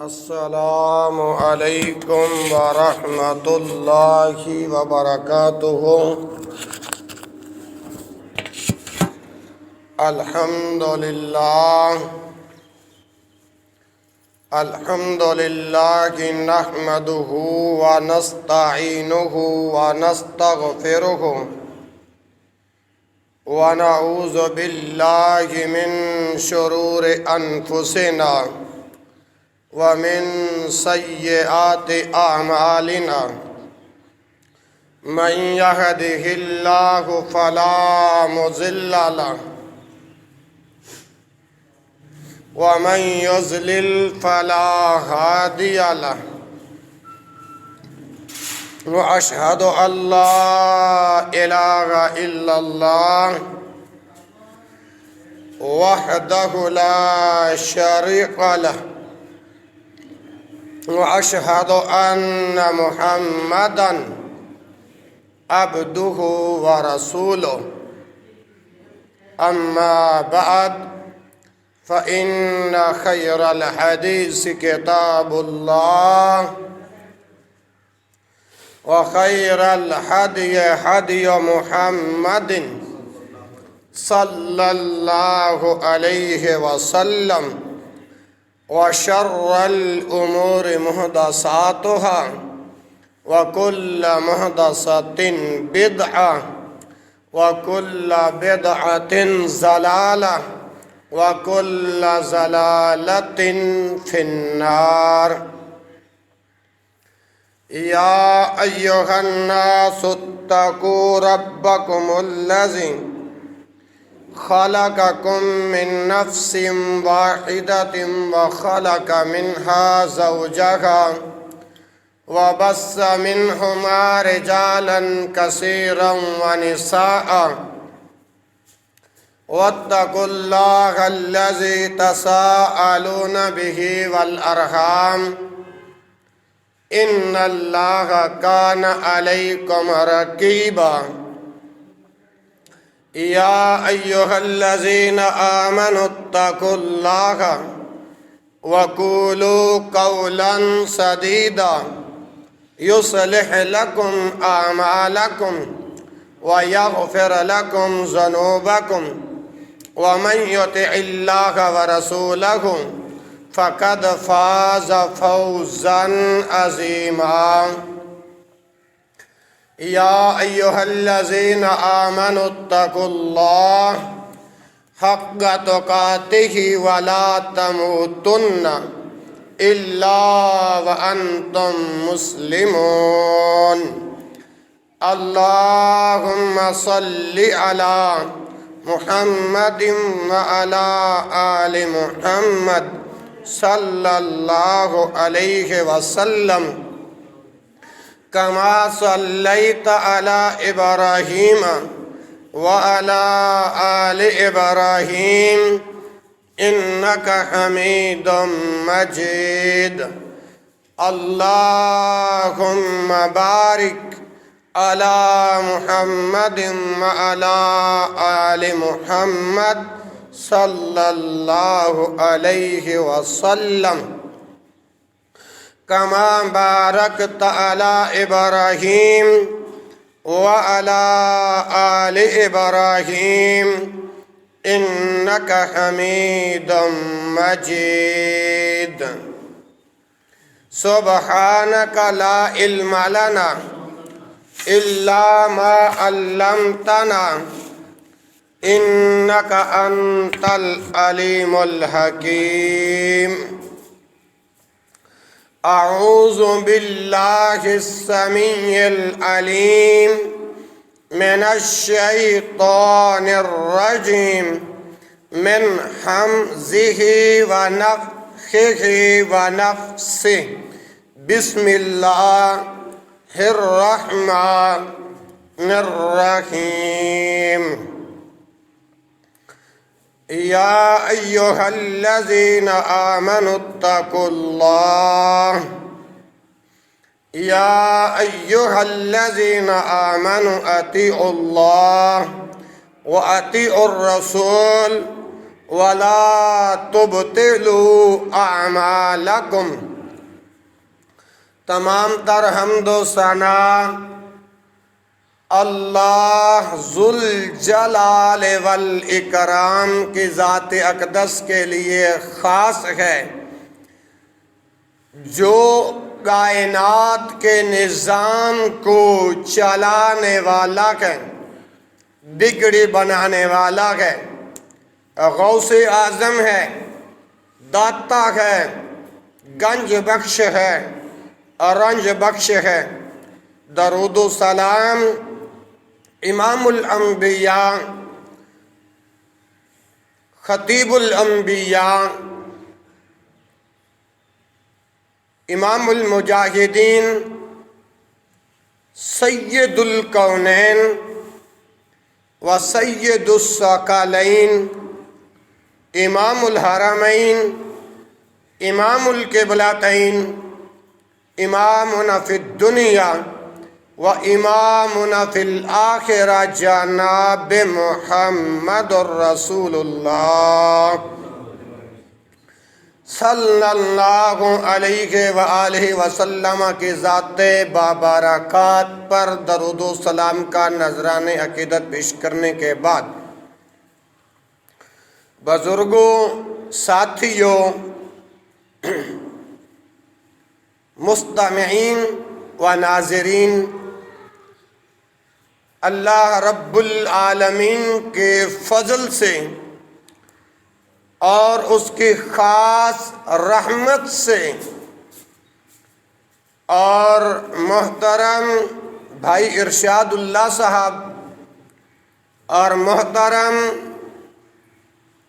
السلام علیکم ورحمۃ اللہ وبرکاتہ۔ الحمد للہ نحمدہ ونستعینہ ونستغفرہ ونعوذ باللہ من شرور انفسنا ومن سیئات اعمالنا من یہدہ اللہ فلا مضل لہ ومن یضلل فلا ہادی لہ واشہد ان لا الہ الا اللہ وحدہ لا شریک لہ واشہد ان محمدا عبدہ ورسولہ اما بعد فإن خير الحديث كتاب الله وخير الهدي هدي محمد صلى الله عليه وسلم وشر الأمور محدثاتها وكل محدثة بدعة وكل بدعة ضلالة وَكُلَّ ضَلَالَةٍ فِي النَّارِ۔ يَا أَيُّهَا النَّاسُ اتَّقُوا رَبَّكُمُ الَّذِي خَلَقَكُم مِّن نَّفْسٍ وَاحِدَةٍ وَخَلَقَ مِنْهَا زَوْجَهَا وَبَثَّ مِنْهُمَا رِجَالًا كَثِيرًا وَنِسَاءً واتقوا الله الذي تساءلون به والأرحام إن الله كان عليكم رقيبا يا أيها الذين آمنوا اتقوا الله وقولوا قولا سديدا يصلح لكم أعمالكم ويغفر لكم ذنوبكم ومن يطع الله ورسوله فقد فاز فوزا عظيما يا أيها الذين آمنوا اتقوا الله حق تقاته ولا تموتن إلا وأنتم مسلمون اللهم صل على محمد وعلى آل محمد صلى الله عليه وسلم كما صليت على إبراهيم وعلى آل إبراهيم إنك حميد مجيد اللهم بارك على محمد وعلى آل محمد صلى الله عليه وسلم كما باركت على إبراهيم وعلى آل إبراهيم إنك حميد مجيد سبحانك لا علم لنا إلا ما علمتنا إنك أنت العليم الحكيم أعوذ بالله السميع العليم من الشيطان الرجيم من همزه ونفخه ونفسه بسم الله الرحمن الرحيم يا أيها الذين آمنوا اتقوا الله يا أيها الذين آمنوا أطيعوا الله وأطيعوا الرسول ولا تبطلوا أعمالكم تمام تر حمد و ثنا اللہ ذوالجلال والاکرام کی ذات اقدس کے لیے خاص ہے، جو کائنات کے نظام کو چلانے والا ہے، بگڑی بنانے والا ہے، غوث اعظم ہے، داتا ہے، گنج بخش ہے، رنج بخش ہے۔ درود و سلام امام الانبیاء، خطیب الانبیاء، امام المجاہدین، سید الکونین و سید الثقلین، امام الحرمین، امام القبلتین، امامنا فی الدنیا و امامنا فی الآخرہ جناب محمد الرسول اللہ صلی اللہ علیہ وآلہ وسلم کی ذات بابرکات پر درود و سلام کا نذران عقیدت پیش کرنے کے بعد، بزرگوں، ساتھیوں، مستمعین و ناظرین، اللہ رب العالمین کے فضل سے اور اس کی خاص رحمت سے، اور محترم بھائی ارشاد اللہ صاحب اور محترم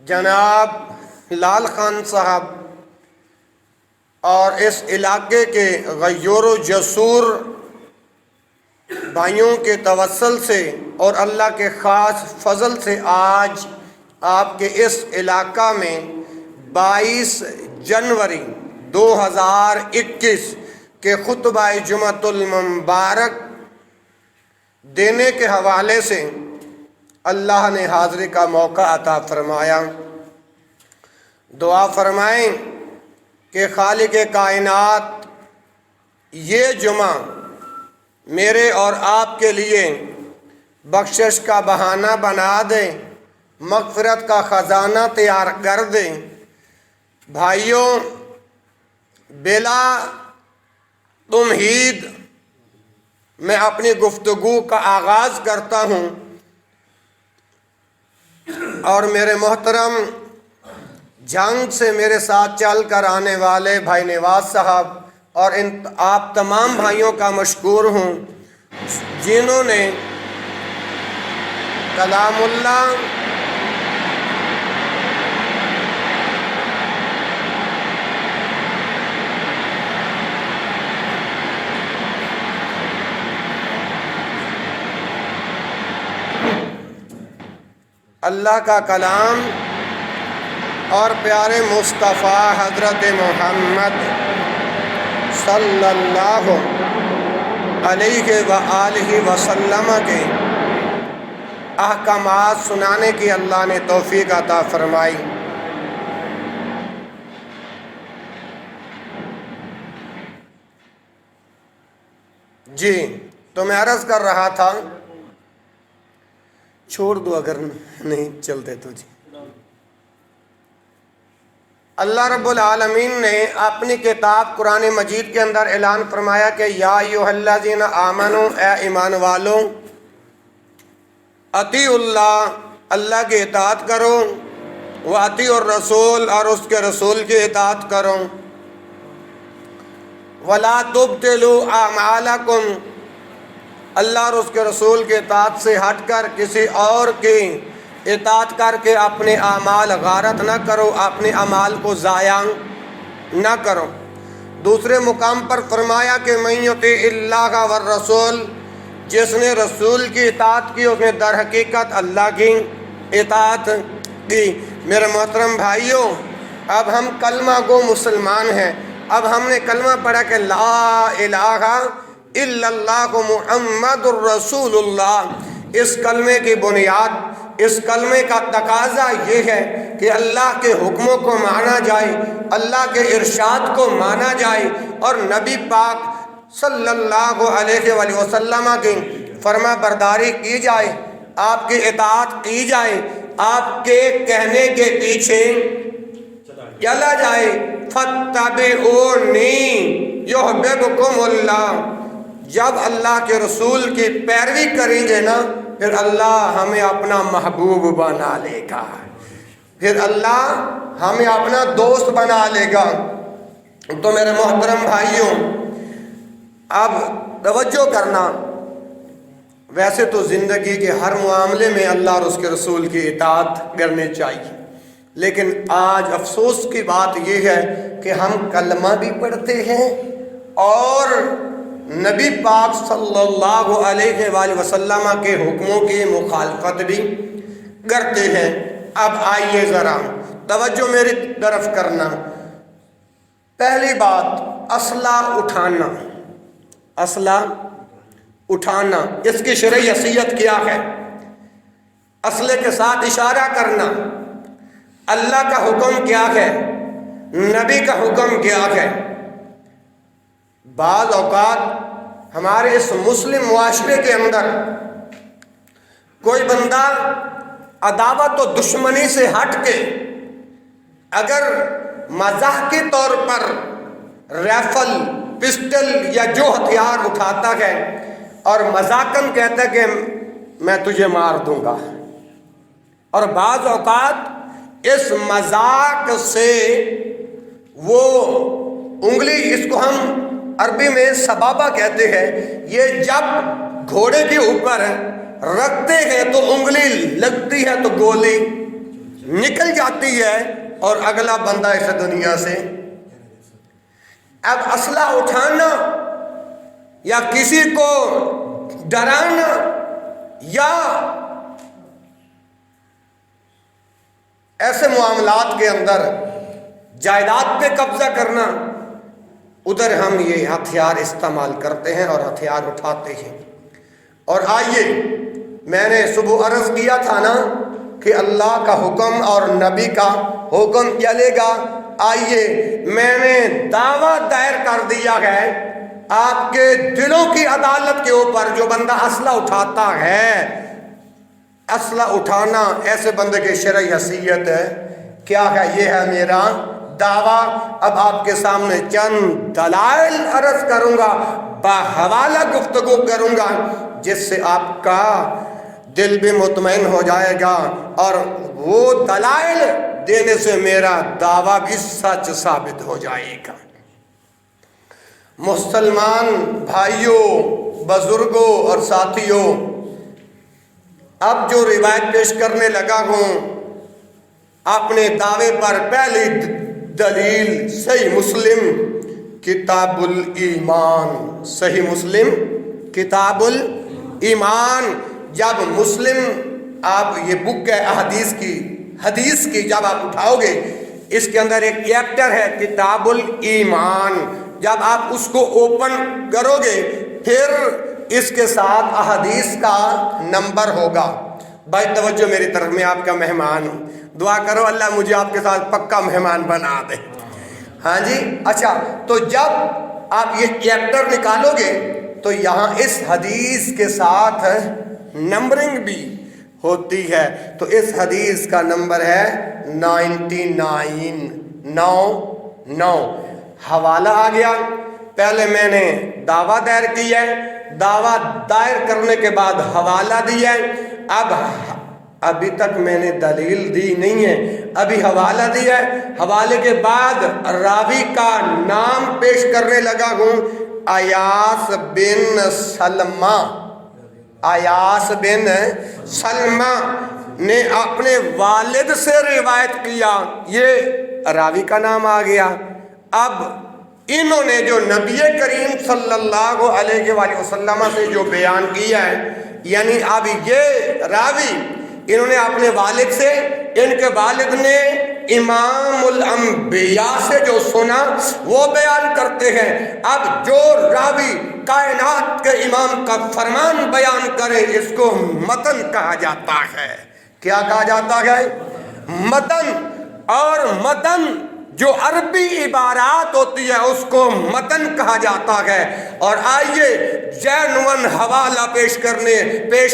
جناب لال خان صاحب اور اس علاقے کے غیور و جسور بھائیوں کے توسل سے اور اللہ کے خاص فضل سے آج آپ کے اس علاقہ میں 22 جنوری 2021 کے خطبہ جمعۃ المبارک دینے کے حوالے سے اللہ نے حاضری کا موقع عطا فرمایا۔ دعا فرمائیں کہ خالق کائنات یہ جمعہ میرے اور آپ کے لیے بخشش کا بہانہ بنا دے، مغفرت کا خزانہ تیار کر دے۔ بھائیوں، بلا تمہید میں اپنی گفتگو کا آغاز کرتا ہوں، اور میرے محترم جھنگ سے میرے ساتھ چل کر آنے والے بھائی نواز صاحب اور آپ تمام بھائیوں کا مشکور ہوں جنہوں نے کلام اللہ اللہ کا کلام اور پیارے مصطفیٰ حضرت محمد صلی اللہ علیہ وآلہ وسلم کے احکامات سنانے کی اللہ نے توفیق عطا فرمائی۔ جی، تو میں عرض کر رہا تھا، چھوڑ دو اگر نہیں چلتے تو۔ جی، اللہ رب العالمین نے اپنی کتاب قرآن مجید کے اندر اعلان فرمایا کہ یا ایھا الذین آمنوا، اے ایمان والو، اطیعوا اللہ، اللہ کی اطاعت کرو، واطیعوا الرسول، اور اس کے رسول کی اطاعت کرو، ولا تبطلوا اعمالکم، اللہ اور اس کے رسول کی اطاعت سے ہٹ کر کسی اور کی اطاعت کر کے اپنے اعمال غارت نہ کرو، اپنے اعمال کو ضائع نہ کرو۔ دوسرے مقام پر فرمایا کہ من یطیع اللہ والرسول، جس نے رسول کی اطاعت کی اس نے در حقیقت اللہ کی اطاعت کی۔ میرے محترم بھائیوں، اب ہم کلمہ گو مسلمان ہیں، اب ہم نے کلمہ پڑھا کہ لا الہ الا اللہ محمد الرسول اللہ۔ اس کلمے کی بنیاد، اس کلمے کا تقاضا یہ ہے کہ اللہ کے حکموں کو مانا جائے، اللہ کے ارشاد کو مانا جائے، اور نبی پاک صلی اللہ علیہ وآلہ وسلم کی فرما برداری کی جائے، آپ کی اطاعت کی جائے، آپ کے کہنے کے پیچھے چلا جائے۔ فاتبعونی یحببکم اللہ، جب اللہ کے رسول کی پیروی کریں گے نا، پھر اللہ ہمیں اپنا محبوب بنا لے گا، پھر اللہ ہمیں اپنا دوست بنا لے گا۔ تو میرے محترم بھائیوں، اب توجہ کرنا، ویسے تو زندگی کے ہر معاملے میں اللہ اور اس کے رسول کی اطاعت کرنی چاہیے، لیکن آج افسوس کی بات یہ ہے کہ ہم کلمہ بھی پڑھتے ہیں اور نبی پاک صلی اللہ علیہ وآلہ وسلم کے حکموں کی مخالفت بھی کرتے ہیں۔ اب آئیے ذرا توجہ میری طرف کرنا۔ پہلی بات، اسلحہ اٹھانا، اسلحہ اٹھانا، اس کی شرعی حیثیت کیا ہے؟ اسلحے کے ساتھ اشارہ کرنا، اللہ کا حکم کیا ہے، نبی کا حکم کیا ہے؟ بعض اوقات ہمارے اس مسلم معاشرے کے اندر کوئی بندہ عداوت و دشمنی سے ہٹ کے اگر مزاح کے طور پر ریفل، پسٹل یا جو ہتھیار اٹھاتا ہے اور مذاقاً کہتا ہے کہ میں تجھے مار دوں گا، اور بعض اوقات اس مذاق سے وہ انگلی، اس کو ہم عربی میں سبابہ کہتے ہیں، یہ جب گھوڑے کے اوپر رکھتے ہیں تو انگلی لگتی ہے تو گولی نکل جاتی ہے اور اگلا بندہ اس دنیا سے۔ اب اسلحہ اٹھانا یا کسی کو ڈرانا یا ایسے معاملات کے اندر جائیداد پہ قبضہ کرنا، ادھر ہم یہ ہتھیار استعمال کرتے ہیں اور ہتھیار اٹھاتے ہیں۔ اور آئیے، میں نے صبح عرض کیا تھا نا کہ اللہ کا حکم اور نبی کا حکم چلے گا۔ آئیے، میں نے دعویٰ دائر کر دیا ہے آپ کے دلوں کی عدالت کے اوپر، جو بندہ اسلحہ اٹھاتا ہے، اسلحہ اٹھانا ایسے بندے کی شرعی حیثیت ہے کیا ہے؟ یہ ہے میرا دعویٰ۔ اب آپ کے سامنے چند دلائل عرض کروں گا، بحوالہ گفتگو کروں گا، جس سے آپ کا دل بھی مطمئن ہو جائے گا اور وہ دلائل دینے سے میرا دعویٰ بھی سچ ثابت ہو جائے گا۔ مسلمان بھائیوں، بزرگوں اور ساتھیوں، اب جو روایت پیش کرنے لگا ہوں اپنے دعوے پر، پہلی دلیل صحیح مسلم کتاب الایمان، صحیح مسلم کتاب الایمان۔ جب مسلم، آپ یہ بک ہے حدیث کی جب آپ اٹھاؤ گے، اس کے اندر ایک چیپٹر ہے کتاب الایمان، جب آپ اس کو اوپن کرو گے پھر اس کے ساتھ احادیث کا نمبر ہوگا۔ بھائی توجہ میری طرف، میں آپ کا مہمان ہوں، دعا کرو اللہ مجھے آپ کے ساتھ پکا مہمان بنا دے۔ ہاں جی، اچھا، تو جب آپ یہ چیپٹر نکالو گے تو یہاں اس حدیث کے ساتھ نمبرنگ بھی ہوتی ہے، تو اس حدیث کا نمبر ہے 99۔ حوالہ آ گیا، پہلے میں نے دعویٰ دائر کیا ہے، دعویٰ دائر کرنے کے بعد حوالہ دیا ہے، ابھی تک میں نے دلیل دی نہیں ہے، ابھی حوالہ دیا ہے، حوالے کے بعد راوی کا نام پیش کرنے لگا ہوں، ایاس بن سلمہ۔ ایاس بن سلمہ نے اپنے والد سے روایت کیا، یہ راوی کا نام آ گیا۔ اب انہوں نے جو نبی کریم صلی اللہ علیہ وآلہ وسلم سے جو بیان کیا ہے، یعنی اب یہ راوی انہوں نے اپنے والد سے، ان کے والد نے امام الانبیاء سے جو سنا وہ بیان کرتے ہیں۔ اب جو راوی کائنات کے امام کا فرمان بیان کرے اس کو متن کہا جاتا ہے۔ کیا کہا جاتا ہے؟ متن۔ اور متن جو عربی عبارات ہوتی ہے اس کو متن کہا جاتا ہے۔ اور آئیے جینون حوالہ پیش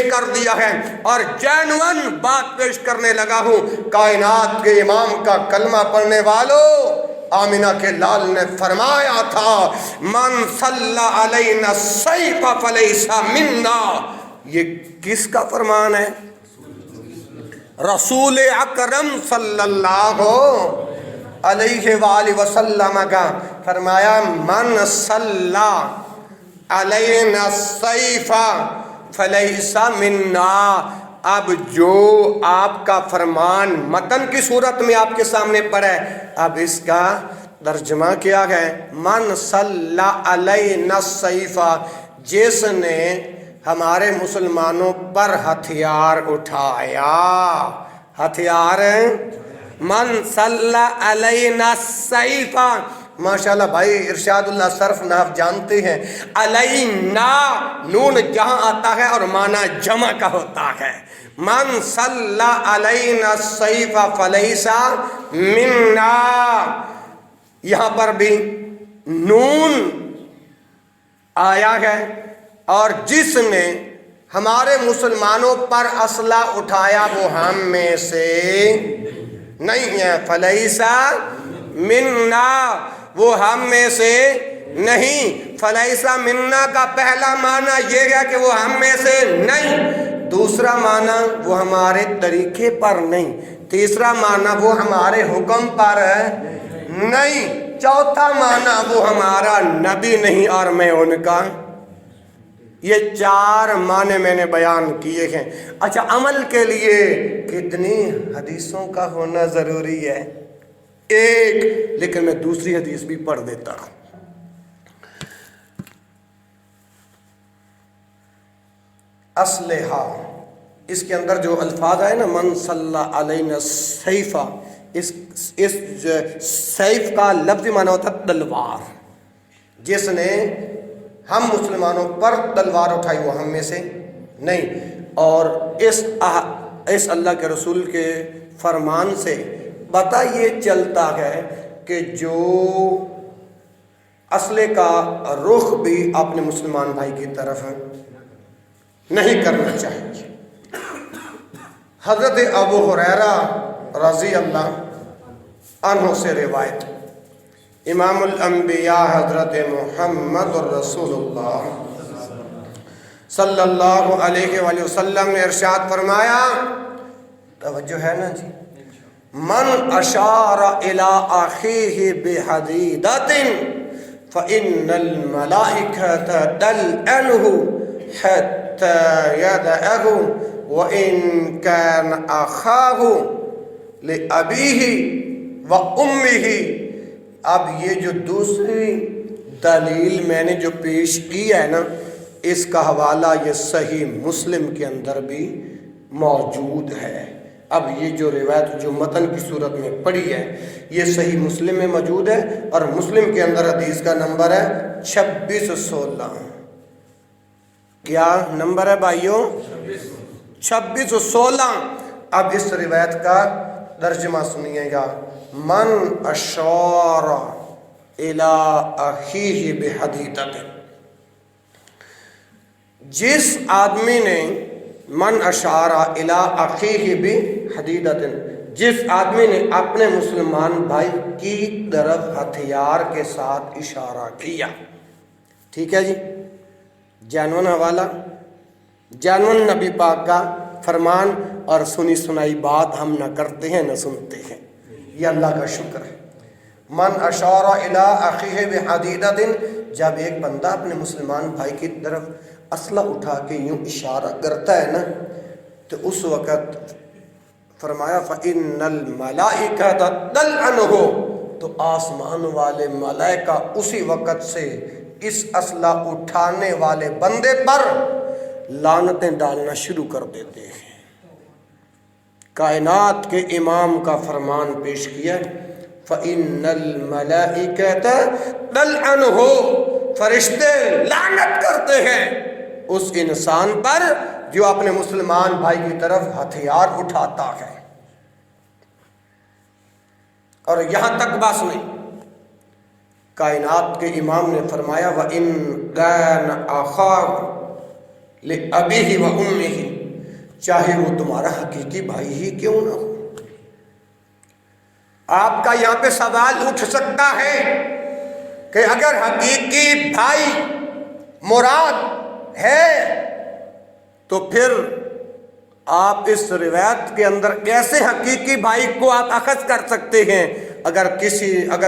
کر دیا ہے اور جینون بات پیش کرنے لگا ہوں۔ کائنات کے امام کا کلمہ پڑھنے والوں، آمینہ کے لال نے فرمایا تھا من صلی علینا السیف فلیس منا۔ یہ کس کا فرمان ہے؟ رسول اکرم صلی اللہ علیہ وآلہ وسلم کا۔ فرمایا من صلی علینا السیف فلیس منا۔ اب جو آپ کا فرمان متن کی صورت میں آپ کے سامنے پڑا ہے، اب اس کا ترجمہ کیا ہے؟ من صلی علینا السیف، جس نے ہمارے مسلمانوں پر ہتھیار اٹھایا۔ ہتھیار من صلی علینا السیف۔ ماشاءاللہ بھائی ارشاد اللہ صرف نحو جانتے ہیں۔ علینا نون جہاں آتا ہے اور معنی جمع کا ہوتا ہے۔ من صلی علینا السیف فلیس منا، یہاں پر بھی نون آیا ہے، اور جس نے ہمارے مسلمانوں پر اسلحہ اٹھایا وہ ہم میں سے نہیں ہے۔ فلیس منا، وہ ہم میں سے نہیں۔ فلیس منا کا پہلا معنی یہ ہے کہ وہ ہم میں سے نہیں۔ دوسرا معنی وہ ہمارے طریقے پر نہیں۔ تیسرا معنی وہ ہمارے حکم پر نہیں۔ چوتھا معنی وہ ہمارا نبی نہیں اور میں ان کا۔ یہ 4 معنی میں نے بیان کیے ہیں۔ اچھا، عمل کے لیے کتنی حدیثوں کا ہونا ضروری ہے؟ ایک، لیکن میں دوسری حدیث بھی پڑھ دیتا ہوں۔ اسلحہ، اس کے اندر جو الفاظ آئے نا من صلی علینا السیف، اس سیف کا لفظی معنی ہوتا ہے تلوار۔ جس نے ہم مسلمانوں پر تلوار اٹھائی وہ ہم میں سے نہیں۔ اور اس اللہ کے رسول کے فرمان سے پتہ یہ چلتا ہے کہ جو اسلحے کا رخ بھی اپنے مسلمان بھائی کی طرف نہیں کرنا چاہیے۔ حضرت ابو ہریرہ رضی اللہ عنہ سے روایت، امام الانبیاء حضرت محمد الرسول اللہ صلی اللہ علیہ وآلہ وسلم نے ارشاد فرمایا، توجہ ہے نا جی، من اشار الی اخیہ بحدیدۃ فإن الملائکۃ تلعنہ حتی یدعہ وإن كان أخاه لأبيه وأمه۔ اب یہ جو دوسری دلیل میں نے جو پیش کی ہے نا، اس کا حوالہ یہ صحیح مسلم کے اندر بھی موجود ہے۔ اب یہ جو روایت جو متن کی صورت میں پڑھی ہے یہ صحیح مسلم میں موجود ہے، اور مسلم کے اندر حدیث کا نمبر ہے 2616۔ کیا نمبر ہے بھائیوں؟ 2616۔ اب اس روایت کا ترجمہ سنیے گا، من اشار الی اخیہ بحدیدۃ، جس آدمی نے من اشار الی اخیہ بحدیدۃ، جس آدمی نے اپنے مسلمان بھائی کی طرف ہتھیار کے ساتھ اشارہ کیا۔ ٹھیک ہے جی، جانون حوالہ، جانون نبی پاک کا فرمان، اور سنی سنائی بات ہم نہ کرتے ہیں نہ سنتے ہیں، یہ اللہ کا شکر ہے۔ من اشار الی اخیہ بحدیدۃ، جب ایک بندہ اپنے مسلمان بھائی کی طرف اسلحہ اٹھا کے یوں اشارہ کرتا ہے نا، تو اس وقت فرمایا فإن الملائکۃ تلعنہ، تو آسمان والے ملائکہ اسی وقت سے اس اسلحہ اٹھانے والے بندے پر لعنتیں ڈالنا شروع کر دیتے ہیں۔ کائنات کے امام کا فرمان پیش کیا، فإن الملائکۃ تلعنہ، فرشتے لعنت کرتے ہیں اس انسان پر جو اپنے مسلمان بھائی کی طرف ہتھیار اٹھاتا ہے۔ اور یہاں تک بس نہیں، کائنات کے امام نے فرمایا وَإِن كَانَ أَخَاهُ لِأَبِيهِ وَأُمِّهِ، چاہے وہ تمہارا حقیقی بھائی ہی کیوں نہ ہو۔ آپ کا یہاں پہ سوال اٹھ سکتا ہے کہ اگر حقیقی بھائی مراد ہے تو پھر آپ اس روایت کے اندر کیسے حقیقی بھائی کو آپ اخذ کر سکتے ہیں؟ اگر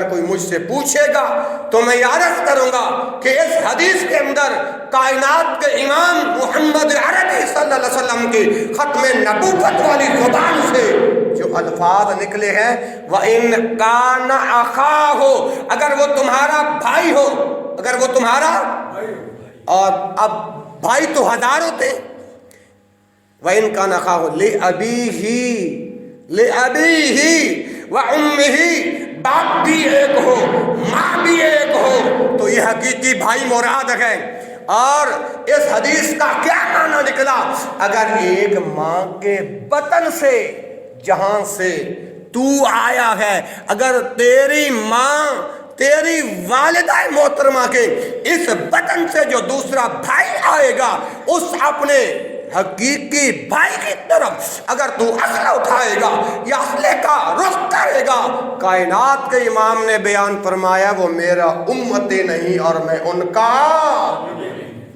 کوئی مجھ سے پوچھے گا تو میں یہ عرض کروں گا کہ اس حدیث کے اندر کائنات کے امام محمد عربی صلی اللہ علیہ وسلم کی ختم نبوت والی زبان سے جو الفاظ نکلے ہیں وَإِن كَانَ أَخَاهُ، اگر وہ تمہارا بھائی ہو، اگر وہ تمہارا، اور اب بھائی تو ہزار ہوتے، وَإِن كَانَ أَخَاهُ لِأَبِيهِ وَأُمِّهِ، باپ بھی ایک ہو ماں بھی ایک ہو تو یہ حقیقی بھائی مراد ہے۔ اور اس حدیث کا کیا معنی نکلا؟ اگر ایک ماں کے بطن سے، جہاں سے تو آیا ہے، اگر تیری ماں، تیری والدہ محترمہ کے اس بطن سے جو دوسرا بھائی آئے گا، اس اپنے حقیقی بھائی کی طرف اگر تو اسلحہ اٹھائے گا یا اسلحے کا رخ کرے گا، کائنات کے امام نے بیان فرمایا وہ میرا امتی نہیں اور میں ان کا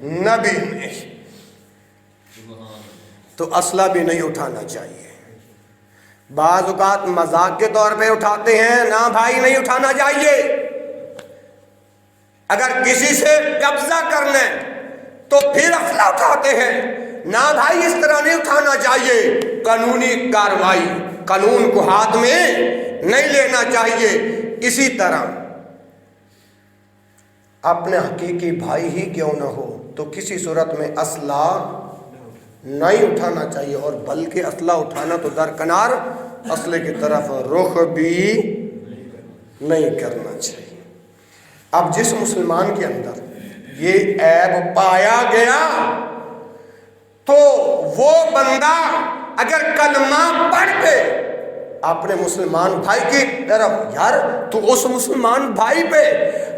نبی نہیں۔ تو اسلحہ بھی نہیں اٹھانا چاہیے۔ بعض اوقات مذاق کے طور پہ اٹھاتے ہیں، نہ بھائی نہیں اٹھانا چاہیے۔ اگر کسی سے قبضہ کرنا تو پھر اسلحہ اٹھاتے ہیں، نہ بھائی اس طرح نہیں اٹھانا چاہیے۔ قانونی کارروائی، قانون کو ہاتھ میں نہیں لینا چاہیے۔ اسی طرح اپنے حقیقی بھائی ہی کیوں نہ ہو تو کسی صورت میں اسلحہ نہیں اٹھانا چاہیے، اور بلکہ اسلحہ اٹھانا تو درکنار، اسلحے کی طرف رخ بھی نہیں کرنا چاہیے۔ اب جس مسلمان کے اندر یہ عیب پایا گیا تو وہ بندہ اگر کلمہ پڑھ کے اپنے مسلمان بھائی کی طرف، یار تو اس مسلمان بھائی پہ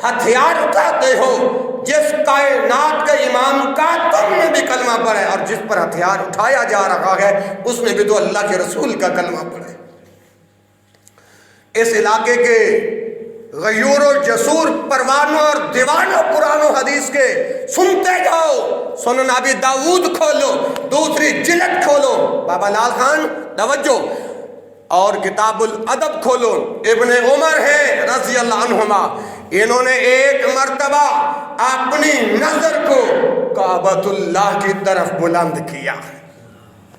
ہتھیار اٹھاتے ہو جس کائنات کے امام کا تم نے بھی کلمہ پڑھا ہے، اور جس پر ہتھیار اٹھایا جا رہا ہے اس نے بھی تو اللہ کے رسول کا کلمہ پڑھا ہے۔ اس علاقے کے غیور و جسور پروانوں اور دیوانوں قرآن و حدیث کے سنتے جاؤ۔ سنن ابی داؤد کھولو، دوسری جلد کھولو، بابا لال خان توجہ، اور کتاب الادب کھولو، ابن عمر ہے رضی اللہ عنہما، انہوں نے ایک مرتبہ اپنی نظر کو کعبۃ اللہ کی طرف بلند کیا،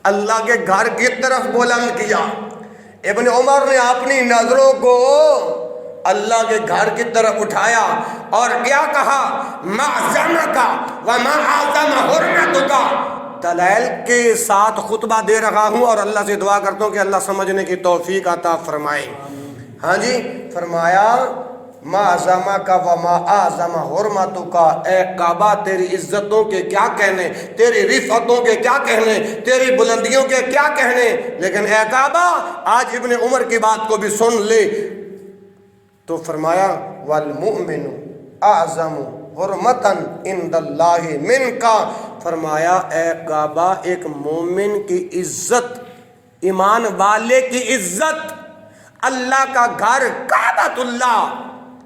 اللہ کے گھر کی طرف بلند کیا۔ ابن عمر نے اپنی نظروں کو اللہ کے گھر کی طرف اٹھایا اور کیا کہا؟ معظمک وما اعظم حرمتک، دلائل کے ساتھ خطبہ دے رہا ہوں اور اللہ سے دعا کرتا ہوں کہ اللہ سمجھنے کی توفیق عطا فرمائے۔ ہاں جی، فرمایا معظمک وما اعظم حرمتک، اے کعبہ تیری عزتوں کے کیا کہنے، تیری رفعتوں کے کیا کہنے، تیری بلندیوں کے کیا کہنے، لیکن اے کعبہ آج ابن عمر کی بات کو بھی سن لے۔ تو فرمایا والمؤمن اعظم حرمتاً عند اللہ منک، فرمایا اے کعبہ ایک مومن کی عزت، ایمان والے کی عزت، اللہ کا گھر کعبۃ اللہ،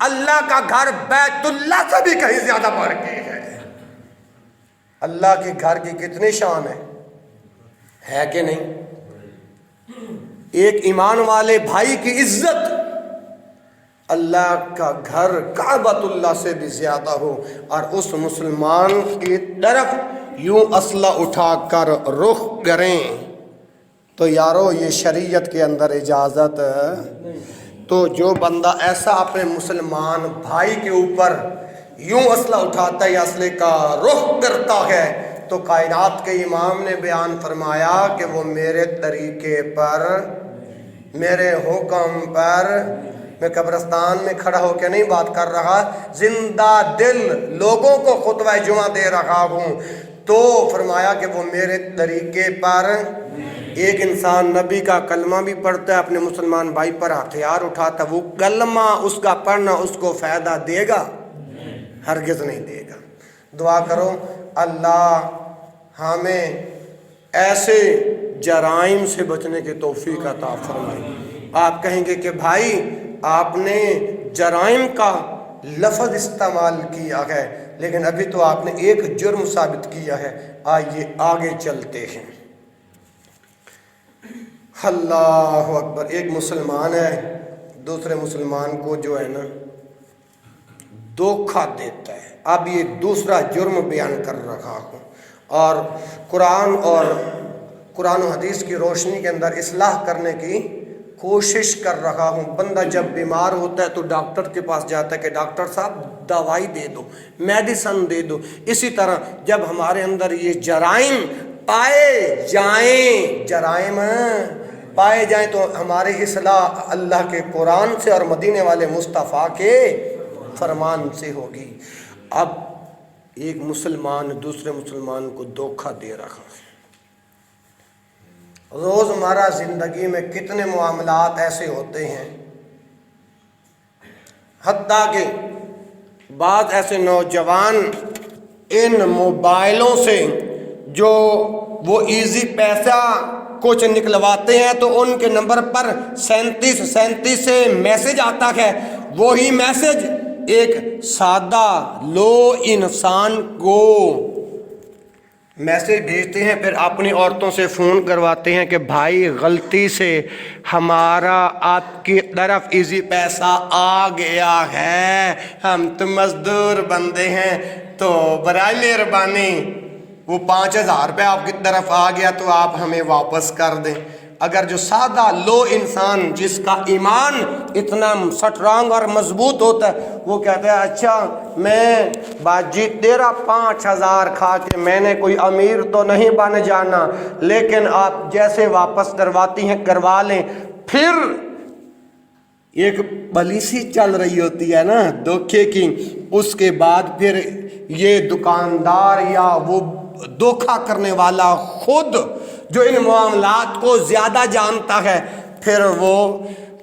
اللہ کا گھر بیت اللہ سے بھی کہیں زیادہ بڑھ کے ہے۔ اللہ کے گھر کی کتنی شان ہے کہ نہیں؟ ایک ایمان والے بھائی کی عزت اللہ کا گھر کعبۃ اللہ سے بھی زیادہ ہو، اور اس مسلمان کی طرف یوں اسلحہ اٹھا کر رخ کریں تو یارو یہ شریعت کے اندر اجازت۔ تو جو بندہ ایسا اپنے مسلمان بھائی کے اوپر یوں اسلحہ اٹھاتا ہے یا اسلحے کا رخ کرتا ہے تو کائنات کے امام نے بیان فرمایا کہ وہ میرے طریقے پر، میرے حکم پر، میں قبرستان میں کھڑا ہو کے نہیں بات کر رہا، زندہ دل لوگوں کو خطبہ جمعہ دے رہا ہوں، تو فرمایا کہ وہ میرے طریقے پر ایک انسان نبی کا کلمہ بھی پڑھتا ہے، اپنے مسلمان بھائی پر ہتھیار اٹھاتا ہے، وہ کلمہ اس کا پڑھنا اس کو فائدہ دے گا؟ ہرگز نہیں دے گا۔ دعا کرو اللہ ہمیں ایسے جرائم سے بچنے کی توفیق عطا فرمائے۔ آپ کہیں گے کہ بھائی آپ نے جرائم کا لفظ استعمال کیا ہے، لیکن ابھی تو آپ نے ایک جرم ثابت کیا ہے، آئیے آگے چلتے ہیں۔ اللہ اکبر۔ ایک مسلمان ہے دوسرے مسلمان کو جو ہے نا دھوکہ دیتا ہے۔ اب یہ دوسرا جرم بیان کر رہا ہوں، اور قرآن و حدیث کی روشنی کے اندر اصلاح کرنے کی کوشش کر رہا ہوں۔ بندہ جب بیمار ہوتا ہے تو ڈاکٹر کے پاس جاتا ہے کہ ڈاکٹر صاحب دوائی دے دو، میڈیسن دے دو۔ اسی طرح جب ہمارے اندر یہ جرائم پائے جائیں تو ہماری اصلاح اللہ کے قرآن سے اور مدینے والے مصطفیٰ کے فرمان سے ہوگی۔ اب ایک مسلمان دوسرے مسلمان کو دھوکہ دے رہا ہے۔ روزمرہ زندگی میں کتنے معاملات ایسے ہوتے ہیں، حتیٰ کہ بعض ایسے نوجوان ان موبائلوں سے جو وہ ایزی پیسہ کچھ نکلواتے ہیں تو ان کے نمبر پر 37 سے میسج آتا ہے، وہی میسج ایک سادہ لو انسان کو میسج بھیجتے ہیں، پھر اپنی عورتوں سے فون کرواتے ہیں کہ بھائی غلطی سے ہمارا آپ کی طرف ایزی پیسہ آ گیا ہے، ہم تو مزدور بندے ہیں، تو برائے مہربانی وہ 5000 روپے آپ کی طرف آ گیا تو آپ ہمیں واپس کر دیں۔ اگر جو سادہ لو انسان جس کا ایمان اتنا سٹرانگ اور مضبوط ہوتا ہے وہ کہتا ہے اچھا میں باجی تیرا 5000 کھا کے میں نے کوئی امیر تو نہیں بن جانا، لیکن آپ جیسے واپس کرواتی ہیں کروا لیں۔ پھر ایک پالیسی چل رہی ہوتی ہے نا دھوکے کی، اس کے بعد پھر یہ دکاندار یا وہ دھوکا کرنے والا خود جو ان معاملات کو زیادہ جانتا ہے، پھر وہ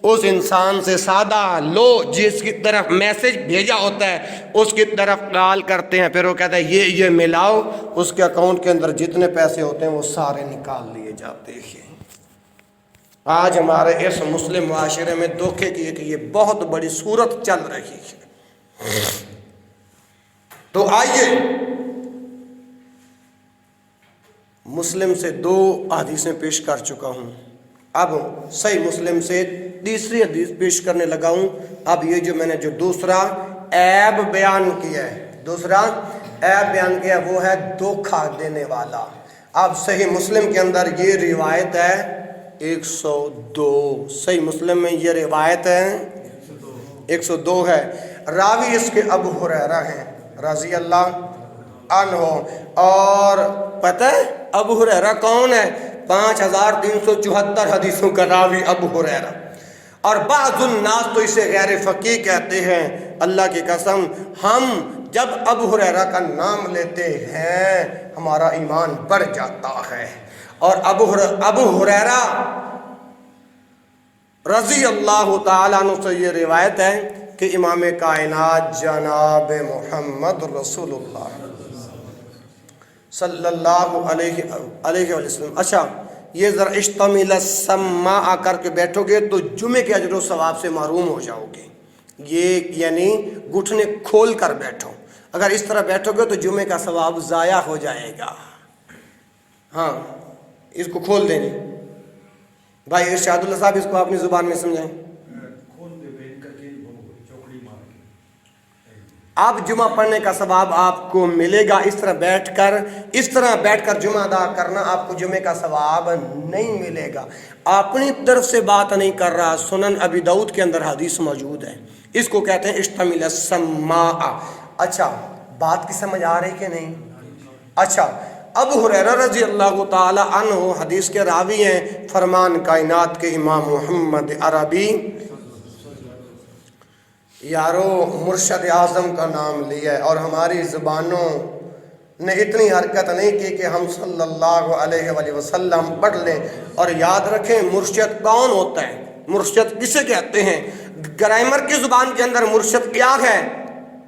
اس انسان سے سادہ لو جس کی طرف میسج بھیجا ہوتا ہے اس کی طرف کال کرتے ہیں، پھر وہ کہتا ہے یہ ملاؤ، اس کے اکاؤنٹ کے اندر جتنے پیسے ہوتے ہیں وہ سارے نکال لیے جاتے ہیں۔ آج ہمارے اس مسلم معاشرے میں دھوکے کی ایک یہ بہت بڑی صورت چل رہی ہے۔ تو آئیے مسلم سے 2 حدیثیں پیش کر چکا ہوں، اب صحیح مسلم سے تیسری حدیث پیش کرنے لگا ہوں۔ اب یہ جو میں نے جو دوسرا عیب بیان کیا ہے وہ ہے دھوکہ دینے والا۔ اب صحیح مسلم کے اندر یہ روایت ہے 102، صحیح مسلم میں یہ روایت ہے 102 ہے۔ راوی اس کے ابو ہریرہ ہیں رضی اللہ عنہ، اور پتہ ہے ابو ہریرہ کون ہے؟ 5374 حدیثوں کا راوی ابو ہریرہ، اور بعض الناس تو اسے غیر فقیہ کہتے ہیں۔ اللہ کی قسم ہم جب ابو ہریرہ کا نام لیتے ہیں ہمارا ایمان بڑھ جاتا ہے۔ اور ابو ہریرہ رضی اللہ تعالیٰ عنہ سے یہ روایت ہے کہ امام کائنات جناب محمد رسول اللہ صلی اللہ علیہ وسلم، اچھا یہ ذرا اشتمل السماء کر کے بیٹھو گے تو جمعے کے اجر و ثواب سے محروم ہو جاؤ گے، یہ یعنی گھٹنے کھول کر بیٹھو، اگر اس طرح بیٹھو گے تو جمعے کا ثواب ضائع ہو جائے گا۔ ہاں اس کو کھول دیں بھائی ارشاد اللہ صاحب، اس کو اپنی زبان میں سمجھائیں۔ اب جمعہ پڑھنے کا ثواب آپ کو ملے گا، اس طرح بیٹھ کر جمعہ ادا کرنا آپ کو جمعے کا ثواب نہیں ملے گا۔ اپنی طرف سے بات نہیں کر رہا، سنن ابی داؤد کے اندر حدیث موجود ہے، اس کو کہتے ہیں اشتمل السماء۔ اچھا بات کی سمجھ آ رہی کہ نہیں؟ اچھا ابو ہریرہ رضی اللہ تعالی عنہ حدیث کے راوی ہیں، فرمان کائنات کے امام محمد عربی، یارو مرشد اعظم کا نام لیا ہے، اور ہماری زبانوں نے اتنی حرکت نہیں کی کہ ہم صلی اللہ علیہ وآلہ وسلم پڑھ لیں. اور یاد رکھیں مرشد کون ہوتا ہے, مرشد کسے کہتے ہیں. گرامر کی زبان کے اندر مرشد کیا ہے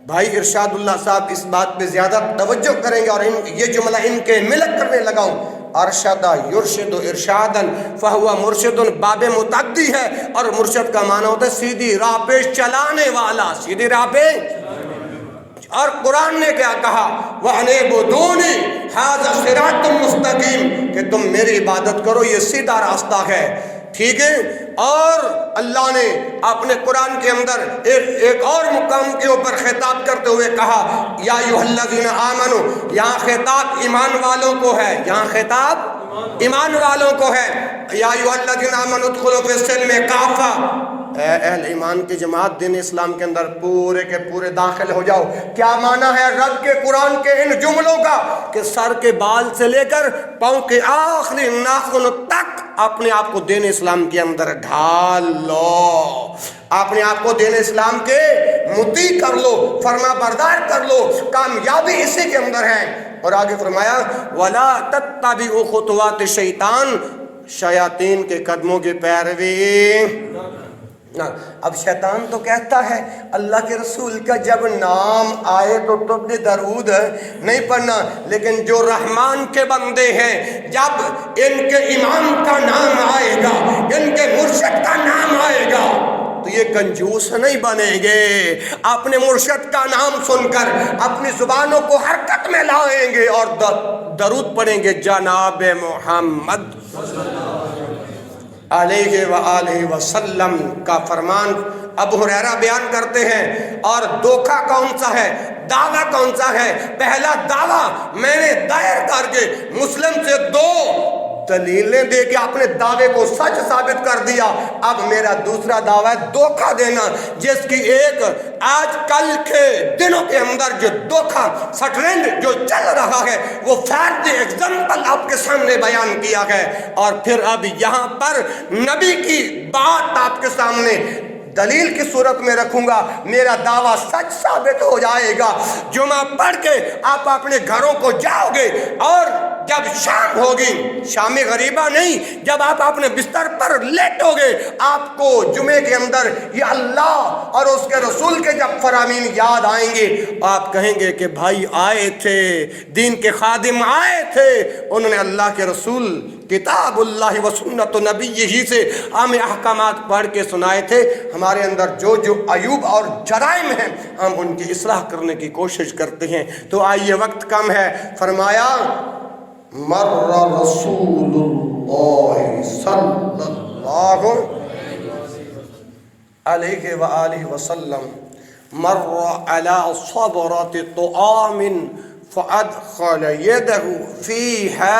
بھائی؟ ارشاد اللہ صاحب اس بات پہ زیادہ توجہ کریں گے, اور یہ جملہ ان کے ملک کرنے لگاؤں. ارشدہ یرشد ارشادن فہو مرشد, باب متعدی ہے, اور مرشد کا معنی ہوتا ہے سیدھی راہ پہ چلانے والا, سیدھی راہ پہ. اور قرآن نے کیا کہا؟ وَأَنِعْبُدُونِي هَذَا صِرَاطٌ مُسْتَقِيمٌ, کہ تم میری عبادت کرو, یہ سیدھا راستہ ہے. ٹھیک ہے. اور اللہ نے اپنے قرآن کے اندر ایک اور مقام کے اوپر خطاب کرتے ہوئے کہا یا ایھا الذین آمنوا, یہاں خطاب ایمان والوں کو ہے, یہاں خطاب ایمان والوں کو ہے. یا ایھا الذین آمنوا ادخلوا فی السلم کافہ, اے اہل ایمان کی جماعت دین اسلام کے اندر پورے کے پورے داخل ہو جاؤ. کیا معنی ہے رب کے قرآن کے ان جملوں کا؟ کہ سر کے بال سے لے کر پاؤں کے آخری ناخن تک اپنے آپ کو دین اسلام کے اندر ڈھال لو, اپنے آپ کو دین اسلام کے مطیع کر لو, فرما بردار کر لو. کامیابی اسی کے اندر ہے. اور آگے فرمایا وَلَا تَتَّبِعُوا خُطُوَاتِ الشَّیطان, شیاطین کے قدموں کی پیروی. اب شیطان تو کہتا ہے اللہ کے رسول کا جب نام آئے تو تم نے درود نہیں پڑھنا, لیکن جو رحمان کے بندے ہیں جب ان کے امام کا نام آئے گا, ان کے مرشد کا نام آئے گا, تو یہ کنجوس نہیں بنیں گے. اپنے مرشد کا نام سن کر اپنی زبانوں کو حرکت میں لائیں گے اور درود پڑھیں گے جناب محمد علیہ وآلہ وسلم کا فرمان. ابو ہریرہ بیان کرتے ہیں. اور دھوکہ کون سا ہے, دعویٰ کون سا ہے؟ پہلا دعویٰ میں نے دائر کر کے مسلم سے 2 دلیلیں دے کے اپنے دعوے کو سچ ثابت کر دیا. اب میرا دوسرا دعویٰ ہے دھوکہ دینا, جس کی ایک آج کل کے دنوں کے اندر جو دھوکہ سٹرینڈ جو چل رہا ہے وہ فرد ایگزامپل آپ کے سامنے بیان کیا ہے. اور پھر اب یہاں پر نبی کی بات آپ کے سامنے دلیل کی صورت میں رکھوں گا, میرا دعویٰ سچ ثابت ہو جائے گا. جمعہ پڑھ کے آپ اپنے گھروں کو جاؤ گے, اور جب شام ہوگی, شام غریبہ نہیں, جب آپ اپنے بستر پر لیٹو گے, آپ کو جمعے کے اندر یہ اللہ اور اس کے رسول کے جب فرامین یاد آئیں گے, آپ کہیں گے کہ بھائی آئے تھے, دین کے خادم آئے تھے, انہوں نے اللہ کے رسول کتاب اللہ و سنت نبی ہی سے ہمیں احکامات پڑھ کے سنائے تھے. ہمارے اندر جو عیوب اور جرائم ہیں ہم ان کی اصلاح کرنے کی کوشش کرتے ہیں. تو آئیے وقت کم ہے, فرمایا مر رسول اللہ صلی اللہ علیہ وآلہ وسلم مر علی صبرۃ طعام فادخل یدہ فیہا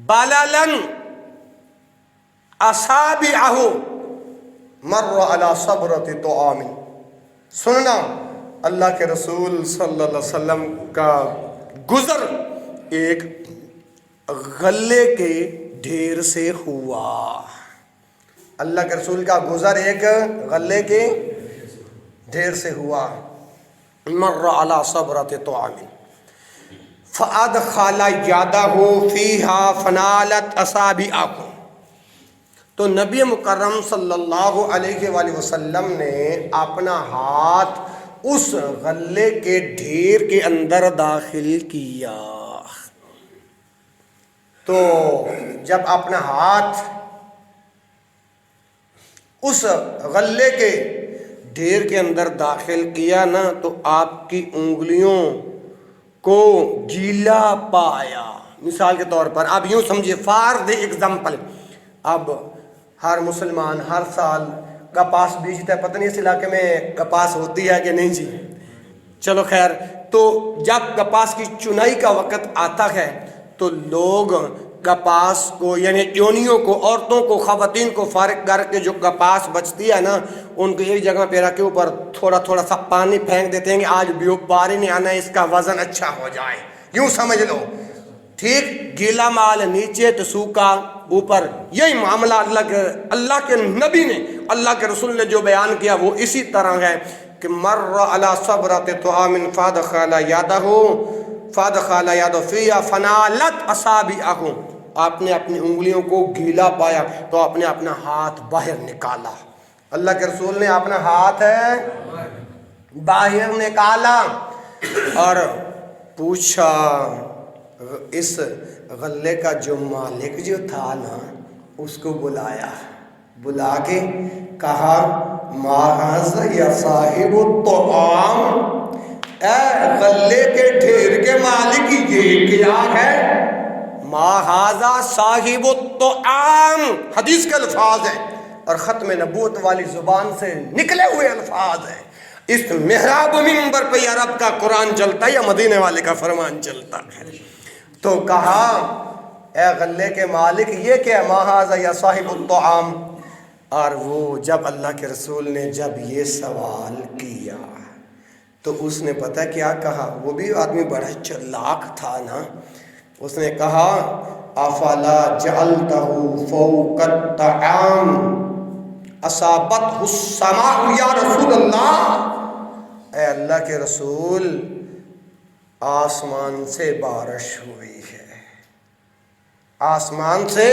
بللن اصابعہ مر علی صبرۃ طعام. سننا, اللہ کے رسول صلی اللہ علیہ وسلم کا گزر ایک غلے کے ڈھیر سے ہوا. اللہ کے رسول کا گزر ایک غلے کے ڈھیر سے ہوا. مر علی صبرۃ طعام فادخل یدہ فیہا فنالت اصابعہ. تو نبی مکرم صلی اللہ علیہ وآلہ وسلم نے اپنا ہاتھ اس غلے کے ڈھیر کے اندر داخل کیا. تو جب اپنا ہاتھ اس غلے کے ڈھیر کے اندر داخل کیا نا, تو آپ کی انگلیوں کو گیلا پایا. مثال کے طور پر اب یوں سمجھے, فار دی ایگزامپل, اب ہر مسلمان ہر سال کپاس بیجتا ہے, پتہ نہیں اس علاقے میں کپاس ہوتی ہے کہ نہیں جی, چلو خیر. تو جب کپاس کی چنائی کا وقت آتا ہے تو لوگ کپاس کو یعنی چونیوں کو, عورتوں کو, خواتین کو فارغ کر کے جو کپاس بچتی ہے نا, ان کو ایک جگہ پہ رکھ کے اوپر تھوڑا تھوڑا سا پانی پھینک دیتے ہیں کہ آج بیوپاری نہیں آنا, اس کا وزن اچھا ہو جائے, یوں سمجھ لو. ٹھیک, گیلا مال نیچے تو سوکھا اوپر. یہی معاملہ اللہ کے نبی نے, اللہ کے رسول نے جو بیان کیا وہ اسی طرح ہے. کہ مر علی صبرۃ طعام فادخل یدہ فیہا فنالت اصابعہ، آپ نے اپنی انگلیوں کو گیلا پایا تو آپ نے اپنا ہاتھ باہر نکالا. اللہ کے رسول نے اپنا ہاتھ باہر نکالا اور پوچھا، اس غلے کا جو مالک جو تھا نا اس کو بلا کے کہا، ما ھذا یا صاحب الطعام، اے غلے کے ڈھیر کے مالک یہ کیا ہے؟ ما ھذا صاحب الطعام حدیث کے الفاظ ہیں اور ختم نبوت والی زبان سے نکلے ہوئے الفاظ ہیں. اس محراب و منبر پہ یا رب کا قرآن چلتا ہے یا مدینے والے کا فرمان چلتا ہے؟ تو کہا، اے غلے کے مالک یہ کیا، ما ھذا یا صاحب الطعام. اور وہ جب اللہ کے رسول نے جب یہ سوال کیا تو اس نے پتہ کیا کہا؟ وہ بھی آدمی بڑا چلاک تھا نا. اس نے کہا، افلا جعلتہ فوق الطعام اصابتہ السماء یا رسول اللہ، اے اللہ کے رسول آسمان سے بارش ہوئی ہے. آسمان سے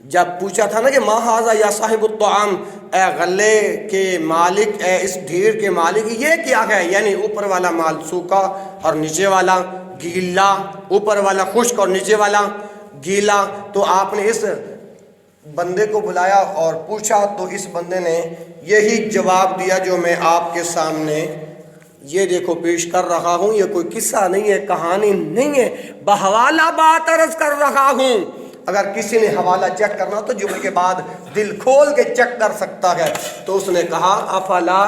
جب پوچھا تھا نا کہ ما ھذا یا صاحب الطعام، اے غلے کے مالک، اے اس ڈھیر کے مالک یہ کیا ہے؟ یعنی اوپر والا مال سوکھا اور نیچے والا گیلا، اوپر والا خشک اور نیچے والا گیلا. تو آپ نے اس بندے کو بلایا اور پوچھا تو اس بندے نے یہی جواب دیا جو میں آپ کے سامنے یہ دیکھو پیش کر رہا ہوں. یہ کوئی قصہ نہیں ہے، کہانی نہیں ہے، بحوالہ بات عرض کر رہا ہوں. اگر کسی نے حوالہ چیک کرنا تو جمعے کے بعد دل کھول کے چیک کر سکتا ہے. تو اس نے کہا، افلا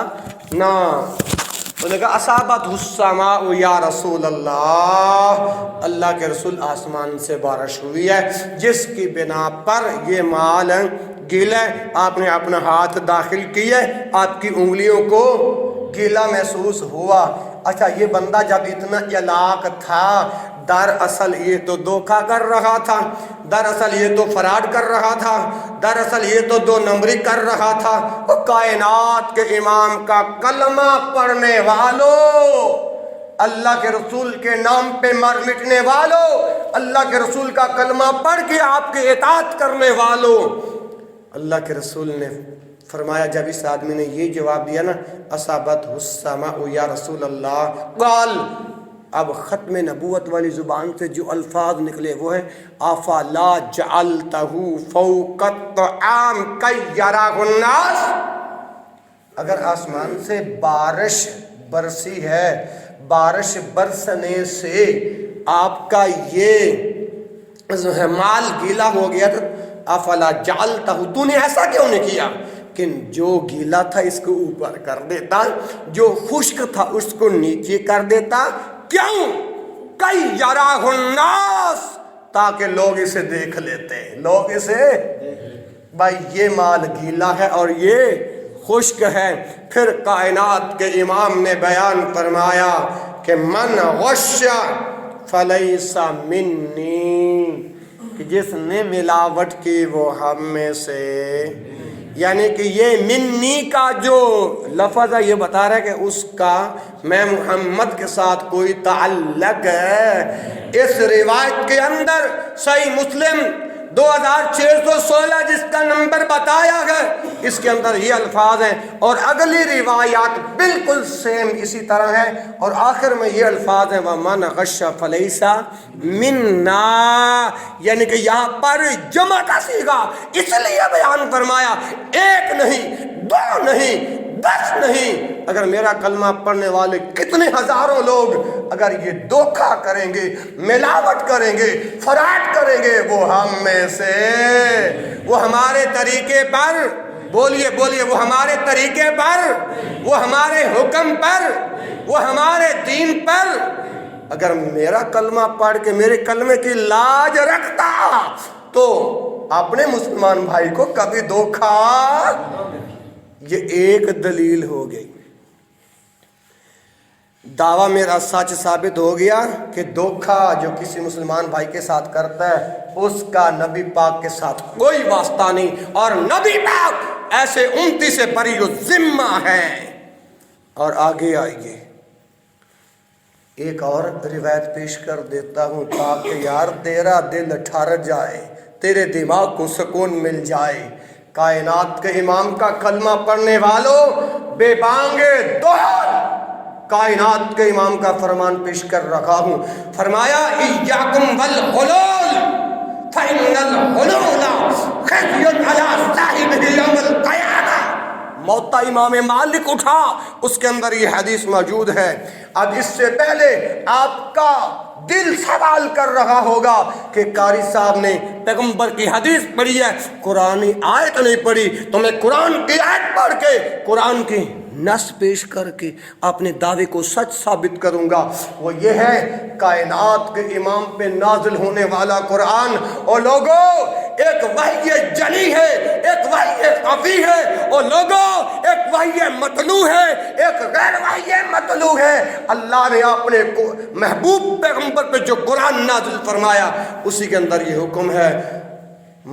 نا، انہوں نے کہا اصابتہ السماء یا رسول اللہ، اللہ کے رسول آسمان سے بارش ہوئی ہے جس کی بنا پر یہ مال گیلا ہے. آپ نے اپنا ہاتھ داخل کیا، آپ کی انگلیوں کو گیلا محسوس ہوا. اچھا، یہ بندہ جب اتنا چلاک تھا، دراصل یہ تو دھوکہ کر رہا تھا، دراصل یہ تو فراڈ کر رہا تھا، دراصل یہ تو دو نمبری کر رہا تھا. وہ کائنات کے امام کا کلمہ پڑھنے والوں، اللہ کے رسول کے نام پہ مر مٹنے والوں، اللہ کے رسول کا کلمہ پڑھ کے آپ کے اطاعت کرنے والوں. اللہ کے رسول نے فرمایا جب اس آدمی نے یہ جواب دیا نا، اصابتہ السماء یا رسول اللہ، قال، اب ختم نبوت والی زبان سے جو الفاظ نکلے وہ ہے، افلا جعلتہ فوق الطعام کی یراہ الناس. اگر آسمان سے بارش برسی ہے، بارش برسنے سے آپ کا یہ مال گیلا ہو گیا، تو افلا جعلتہ، تو نے ایسا کیوں نہیں کیا کہ جو گیلا تھا اس کو اوپر کر دیتا، جو خشک تھا اس کو نیچے کر دیتا. کیوں؟ کئی یراہ الناس، تاکہ لوگ اسے دیکھ لیتے. لوگ اسے، بھائی یہ مال گیلا ہے اور یہ خشک ہے. پھر کائنات کے امام نے بیان فرمایا کہ من غش فلیس منی، کہ جس نے ملاوٹ کی وہ ہم میں سے. یعنی کہ یہ منی کا جو لفظ ہے یہ بتا رہا ہے کہ اس کا میں محمد کے ساتھ کوئی تعلق ہے. اس روایت کے اندر صحیح مسلم 2616 جس کا نمبر بتایا ہے، اس کے اندر یہ الفاظ ہیں اور اگلی روایات بالکل سیم اسی طرح ہیں اور آخر میں یہ الفاظ ہیں، وَمَنْ غَشَّ فَلَيْسَ مِنَّا. یعنی کہ یہاں پر جمع کا صیغہ اس لیے بیان فرمایا، ایک نہیں، دو نہیں، 10 نہیں، اگر میرا کلمہ پڑھنے والے کتنے ہزاروں لوگ اگر یہ دھوکہ کریں گے، ملاوٹ کریں گے، فراڈ کریں گے، وہ ہم میں سے، وہ ہمارے طریقے پر، بولیے بولیے، وہ ہمارے طریقے پر، وہ ہمارے حکم پر، وہ ہمارے دین پر اگر میرا کلمہ پڑھ کے میرے کلمے کی لاج رکھتا تو اپنے مسلمان بھائی کو کبھی دھوکہ. یہ ایک دلیل ہو گئی. دعویٰ میرا سچ ثابت ہو گیا کہ دھوکہ جو کسی مسلمان بھائی کے ساتھ کرتا ہے اس کا نبی پاک کے ساتھ کوئی واسطہ نہیں، اور نبی پاک ایسے امتی سے بری الذمہ ہے. اور آگے آئیے ایک اور روایت پیش کر دیتا ہوں تاکہ یار تیرا دل ٹھر جائے، تیرے دماغ کو سکون مل جائے۔ کائنات کے امام کا کلمہ پڑھنے والوں بے بانگے دوہر کائنات کے امام کا فرمان پیش کر رکھا ہوں۔ فرمایا ایاکم والغلول فإن الغلول خزي على صاحبه يوم القیامہ۔ موتا امام مالک اٹھا، اس کے اندر یہ حدیث موجود ہے۔ اب اس سے پہلے آپ کا دل سوال کر رہا ہوگا کہ قاری صاحب نے پیغمبر کی حدیث پڑھی ہے، قرآنی آیت نہیں پڑھی، تو میں قرآن کی آیت پڑھ کے قرآن کی نص پیش کر کے اپنے دعوے کو سچ ثابت کروں گا۔ وہ یہ ہے کائنات کے امام پہ نازل ہونے والا قرآن۔ اور لوگوں ایک وحی جلی ہے، ایک وحی خفی ہے، اور لوگوں ایک وحی مطلوع ہے، ایک غیر وحی مطلوع ہے۔ اللہ نے اپنے محبوب پیغمبر پہ جو قرآن نازل فرمایا اسی کے اندر یہ حکم ہے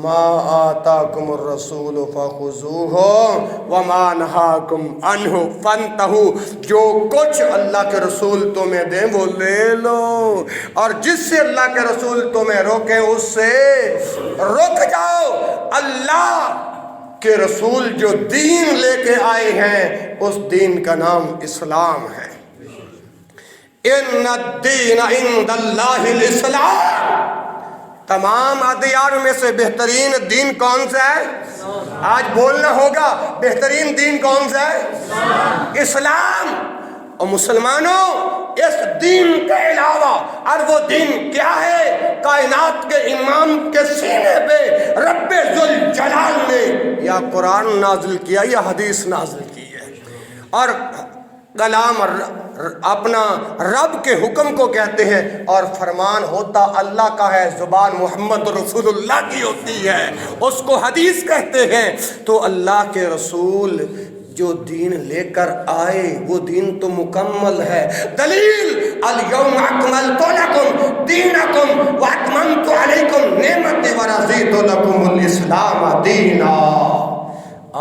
ما آتاکم الرسول فخذوہ وما نہاکم عنہ فانتہوا۔ جو کچھ اللہ کے رسول تمہیں دیں وہ لے لو، اور جس سے اللہ کے رسول تمہیں روکیں اس سے رک جاؤ۔ اللہ کے رسول جو دین لے کے آئے ہیں اس دین کا نام اسلام ہے۔ ان الدین عند اللہ الاسلام۔ تمام ادیان میں سے بہترین دین کون سا ہے؟ آج بولنا ہوگا بہترین دین کون سا ہے؟ اسلام۔ اور مسلمانوں اس دین کے علاوہ اور وہ دین کیا ہے؟ کائنات کے امام کے سینے پہ رب ذوالجلال نے یا قرآن نازل کیا یا حدیث نازل کی ہے، اور کلام اپنا رب کے حکم کو کہتے ہیں، اور فرمان ہوتا اللہ کا ہے، زبان محمد رسول اللہ کی ہوتی ہے، اس کو حدیث کہتے ہیں۔ تو اللہ کے رسول جو دین لے کر آئے وہ دین تو مکمل ہے۔ دلیل الیوم اکملت لکم دینکم واتممت علیکم نعمتی ورضیت لکم الاسلام دینا۔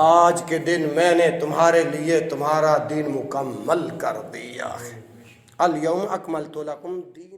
آج کے دن میں نے تمہارے لیے تمہارا دین مکمل کر دیا ہے۔ الیوم اکملت لکم دین